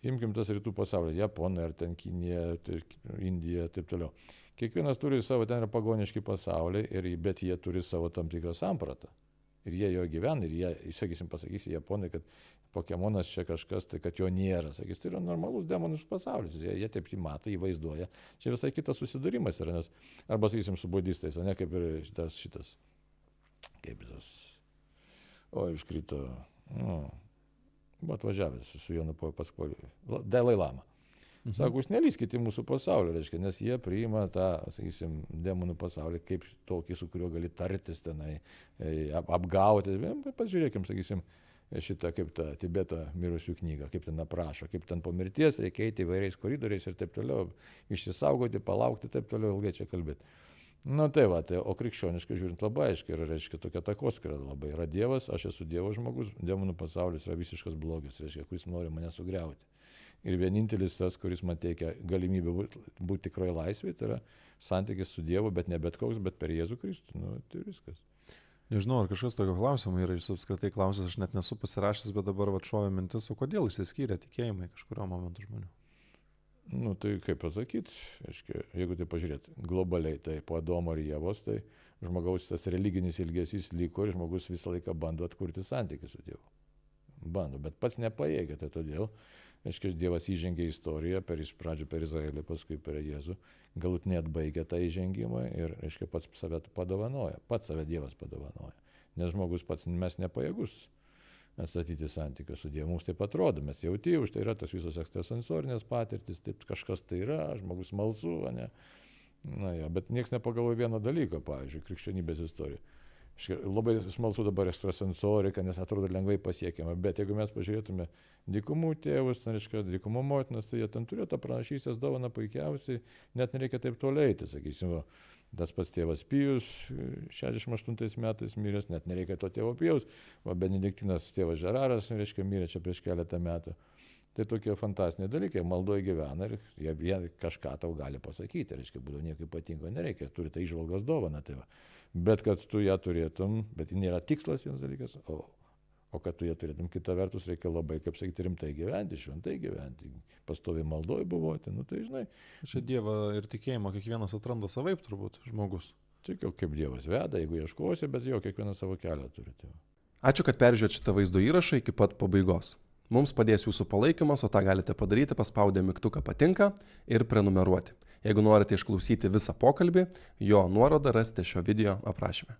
imkim tas rytų pasaulis, Japonija, ar ten Kinija, Indija ir taip toliau. Kiekvienas turi savo, ten yra pagoniški pasauliai, bet jie turi savo tam tikrą sampratą. Ir jie jo gyvena, ir jie, sakysim, pasakysi Japonai, kad Pokemonas čia kažkas, tai kad jo nėra. Sakys, tai yra normalus demonų pasaulis, jie taip jį mato, jį vaizduoja. Čia visai kitas susidūrimas yra, nes, arba sakysim, su budistais, o ne kaip ir šitas, kaip tas, iškrito, buvo atvažiavęs su Jonu Paskoliu, Dalai Lama. Sako, jūs nelyskite į mūsų pasaulį, reiškia, nes jie priima tą, sakysim, demonų pasaulį kaip tokį, su kuriuo gali tartis tenai, apgauti. Pasižiūrėkim, sakysim, šitą kaip tą Tibeto mirusių knygą, kaip ten aprašo, kaip ten po mirties reikia eiti įvairiais koridoriais ir taip toliau, išsisaugoti, palaukti, taip toliau ilgai čia kalbėti. Tai va, o krikščioniškai žiūrint labai aiškiai, reiškia, tokia takoskyra labai. Yra Dievas, aš esu Dievo žmogus, demonų pasaulis yra visiškas blogis, reiškia, kuris nori mane sugriauti. Ir vienintelis tas, kuris man teikia galimybę būti tikrai laisvėje, tai yra santykis su Dievu, bet ne bet koks, bet per Jėzų Kristų. Tai viskas. Nežinau, ar kažkas tokio klausimo yra, jūs apskritai klausęs, aš net nesu pasirašęs, bet dabar šovė mintis, o kodėl išsiskyrė tikėjimai kažkurio momentu žmonių? Tai kaip pasakyti, jeigu tai pažiūrėt, globaliai, tai po Adomo ir Ievos, tai žmogaus tas religinis ilgesys liko ir žmogus visą laiką bando atkurti santykį su Dievu. Bando, bet pats nepajėgia, tai todėl, Dievas įžengė į istoriją, iš pradžių per Izraelį, paskui per Jėzų, galutinai atbaigė tą įžengimą ir, pats save padovanoja, pats save Dievas padovanoja. Nes žmogus pats, mes nepajėgus atstatyti santykių su Dievu. Mums taip atrodo, mes jauti, už tai yra tos visos ekstrasensorinės patirtis, taip kažkas tai yra, žmogus smalsu, ne? Bet nieks nepagalvoja vieno dalyko, pavyzdžiui, krikščionybės istorija. Labai smalsu dabar ekstrasensorika, nes atrodo lengvai pasiekiama, bet jeigu mes pažiūrėtume dykumų tėvus, dykumų motinas, tai jie ten turėjo tą pranašystės dovaną puikiausiai, net nereikia taip toliai, tai sakysim, tas pats tėvas Pijus 68 metais miręs, net nereikia to tėvo Pijaus, o Benediktinas tėvas Žeraras, mirė čia prieš keletą metų. Tai tokie fantastiniai dalykai, maldoje gyvena ir jie kažką tau gali pasakyti, būdavo nieko ypatingo nereikia, turi tai įžvalgos dovaną, tai va. Bet kad tu ją turėtum, bet ji nėra tikslas vienas dalykas, o kad tu ją turėtum, kita vertus reikia labai, kaip sakyti, rimtai gyventi, šventai gyventi, pastoviai maldoje buvoti, tai žinai. Čia Dievą ir tikėjimą kiekvienas atranda savaip turbūt žmogus. Čia kaip Dievas veda, jeigu ieškosi, bet jo kiekvienas savo kelią turi. Ačiū, kad peržiūrėjote šitą vaizdo įrašą iki pat pabaigos. Mums padės jūsų palaikymas, o tą galite padaryti paspaudę mygtuką patinka ir prenumeruoti. Jeigu norite išklausyti visą pokalbį, jo nuorodą rasite šio video aprašyme.